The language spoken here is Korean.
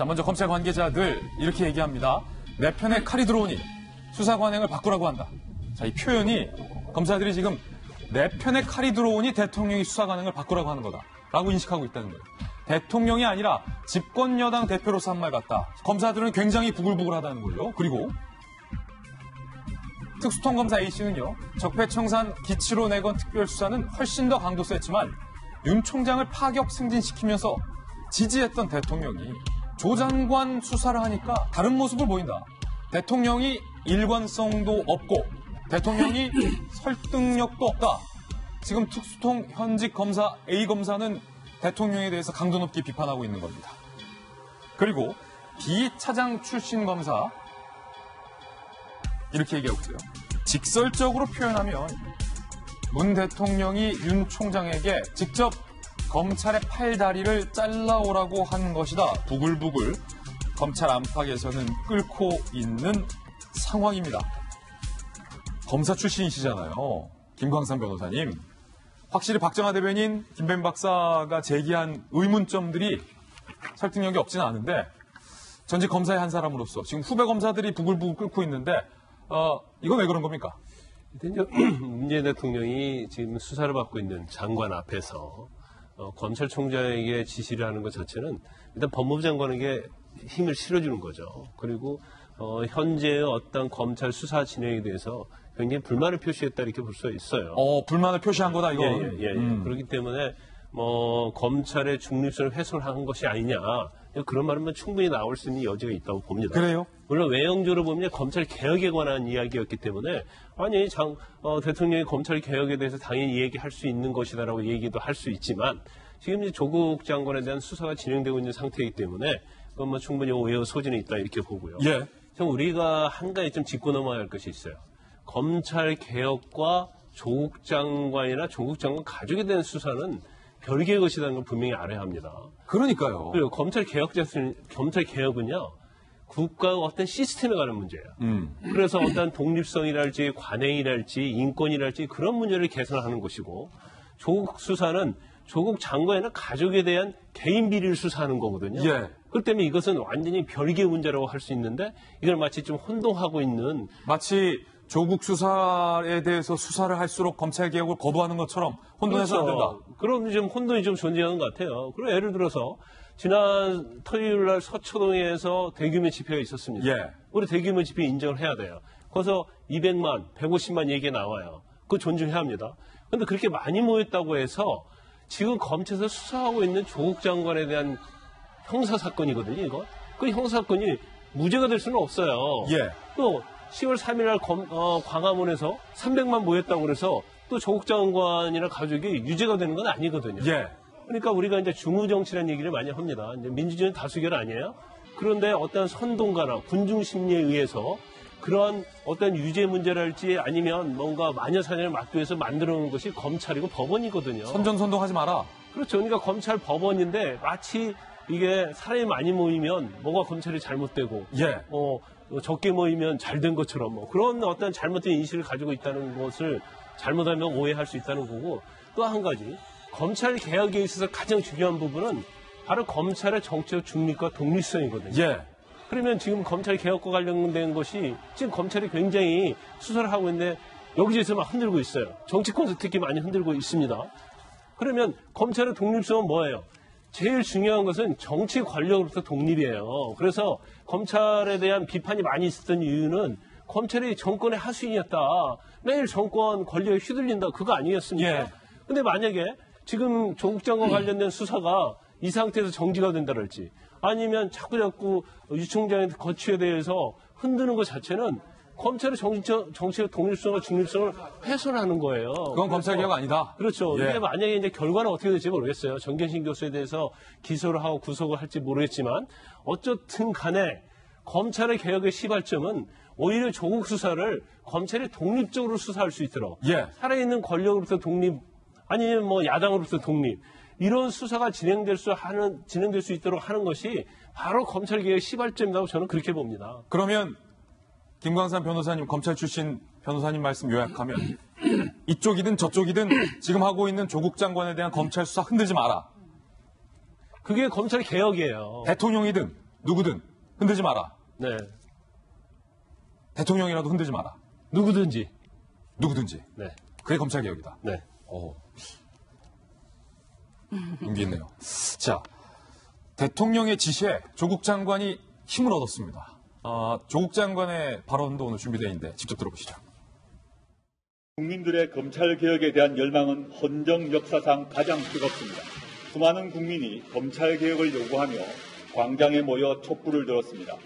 자, 먼저 검찰 관계자들 이렇게 얘기합니다. 내 편에 칼이 들어오니 수사 관행을 바꾸라고 한다. 자, 이 표현이 검사들이 지금 내 편에 칼이 들어오니 대통령이 수사 관행을 바꾸라고 하는 거다라고 인식하고 있다는 거예요. 대통령이 아니라 집권 여당 대표로서 한 말 같다. 검사들은 굉장히 부글부글하다는 거예요. 그리고 특수통검사 A씨는요. 적폐청산 기치로 내건 특별수사는 훨씬 더 강도 셌지만 윤 총장을 파격 승진시키면서 지지했던 대통령이 조 장관 수사를 하니까 다른 모습을 보인다. 대통령이 일관성도 없고 대통령이 설득력도 없다. 지금 특수통 현직 검사 A 검사는 대통령에 대해서 강도 높게 비판하고 있는 겁니다. 그리고 B 차장 출신 검사 이렇게 얘기하고 있어요. 직설적으로 표현하면 문 대통령이 윤 총장에게 직접 검찰의 팔다리를 잘라오라고 한 것이다. 부글부글 검찰 안팎에서는 끓고 있는 상황입니다. 검사 출신이시잖아요. 김광삼 변호사님. 확실히 박정하 대변인, 김弁박사가 제기한 의문점들이 설득력이 없지는 않은데 전직 검사의 한 사람으로서 지금 후배 검사들이 부글부글 끓고 있는데 이건 왜 그런 겁니까? 일단 문재인 대통령이 지금 수사를 받고 있는 장관 앞에서 검찰총장에게 지시를 하는 것 자체는 일단 법무부 장관에게 힘을 실어주는 거죠. 그리고 현재의 어떤 검찰 수사 진행에 대해서 굉장히 불만을 표시했다 이렇게 볼 수 있어요. 불만을 표시한 거다 이거. 예. 그렇기 때문에 검찰의 중립성을 훼손한 것이 아니냐 그런 말은 충분히 나올 수 있는 여지가 있다고 봅니다. 그래요? 물론 외형적으로 보면 검찰 개혁에 관한 이야기였기 때문에 아니 대통령이 검찰 개혁에 대해서 당연히 얘기할 수 있는 것이다라고 얘기도 할 수 있지만 지금 이제 조국 장관에 대한 수사가 진행되고 있는 상태이기 때문에 그건 충분히 오해의 소지는 있다 이렇게 보고요. 예. 좀 우리가 한 가지 좀 짚고 넘어야 할 것이 있어요. 검찰 개혁과 조국 장관이나 조국 장관 가족에 대한 수사는 별개의 것이라는 걸 분명히 알아야 합니다. 그러니까요. 그리고 검찰 개혁은요, 국가의 어떤 시스템에 관한 문제예요. 그래서 어떤 독립성이랄지 관행이랄지 인권이랄지 그런 문제를 개선하는 것이고 조국 수사는 조국 장관이나 가족에 대한 개인 비리를 수사하는 거거든요. 예. 그렇기 때문에 이것은 완전히 별개의 문제라고 할 수 있는데 이걸 마치 좀 혼동하고 있는 마치 조국 수사에 대해서 수사를 할수록 검찰 개혁을 거부하는 것처럼 혼돈해서 안 된다. 그런 좀 혼돈이 좀 존재하는 것 같아요. 그리고 예를 들어서 지난 토요일 날 서초동에서 대규모 집회가 있었습니다. 예. 우리 대규모 집회 인정을 해야 돼요. 거기서 200만, 150만 얘기가 나와요. 그거 존중해야 합니다. 그런데 그렇게 많이 모였다고 해서 지금 검찰에서 수사하고 있는 조국 장관에 대한 형사사건이거든요, 이거. 그 형사사건이 무죄가 될 수는 없어요. 예. 또 10월 3일 날 광화문에서 300만 모였다고 그래서 또 조국 장관이나 가족이 유죄가 되는 건 아니거든요. 예. 그러니까 우리가 이제 중우정치라는 얘기를 많이 합니다. 이제 민주주의는 다수결 아니에요? 그런데 어떤 선동가나 군중 심리에 의해서 그러한 어떤 유죄 문제랄지 아니면 뭔가 마녀사냥을 막기 위해서 만들어 놓은 것이 검찰이고 법원이거든요. 선전선동하지 마라. 그렇죠. 그러니까 검찰 법원인데 마치 이게 사람이 많이 모이면 뭐가 검찰이 잘못되고 예. 적게 모이면 잘 된 것처럼 그런 어떤 잘못된 인식을 가지고 있다는 것을 잘못하면 오해할 수 있다는 거고 또 한 가지 검찰 개혁에 있어서 가장 중요한 부분은 바로 검찰의 정치적 중립과 독립성이거든요. 예. 그러면 지금 검찰 개혁과 관련된 것이 지금 검찰이 굉장히 수사를 하고 있는데 여기저기서 막 흔들고 있어요. 정치권에서 특히 많이 흔들고 있습니다. 그러면 검찰의 독립성은 뭐예요? 제일 중요한 것은 정치 권력으로부터 독립이에요. 그래서 검찰에 대한 비판이 많이 있었던 이유는 검찰이 정권의 하수인이었다. 매일 정권 권력에 휘둘린다. 그거 아니겠습니까? 예. 근데 만약에 지금 조국 장관 관련된 수사가 이 상태에서 정지가 된다랄지 아니면 자꾸 유 총장의 거취에 대해서 흔드는 것 자체는 검찰의 정치적 독립성과 중립성을 훼손하는 거예요. 그건 검찰 개혁 아니다. 그렇죠. 예. 이게 만약에 이제 결과는 어떻게 될지 모르겠어요. 정경심 교수에 대해서 기소를 하고 구속을 할지 모르겠지만 어쨌든 간에 검찰의 개혁의 시발점은 오히려 조국 수사를 검찰이 독립적으로 수사할 수 있도록 예. 살아있는 권력으로부터 독립 아니면 야당으로부터 독립 이런 수사가 진행될 수 있도록 하는 것이 바로 검찰 개혁의 시발점이라고 저는 그렇게 봅니다. 그러면 김광삼 변호사님, 검찰 출신 변호사님 말씀 요약하면 이쪽이든 저쪽이든 지금 하고 있는 조국 장관에 대한 검찰 수사 흔들지 마라. 그게 검찰 개혁이에요. 대통령이든 누구든 흔들지 마라. 네. 대통령이라도 흔들지 마라. 누구든지. 누구든지. 네. 그게 검찰개혁이다. 네. 용기 있네요. 자, 대통령의 지시에 조국 장관이 힘을 얻었습니다. 조국 장관의 발언도 오늘 준비되어 있는데 직접 들어보시죠. 국민들의 검찰개혁에 대한 열망은 헌정 역사상 가장 뜨겁습니다. 수많은 국민이 검찰개혁을 요구하며 광장에 모여 촛불을 들었습니다.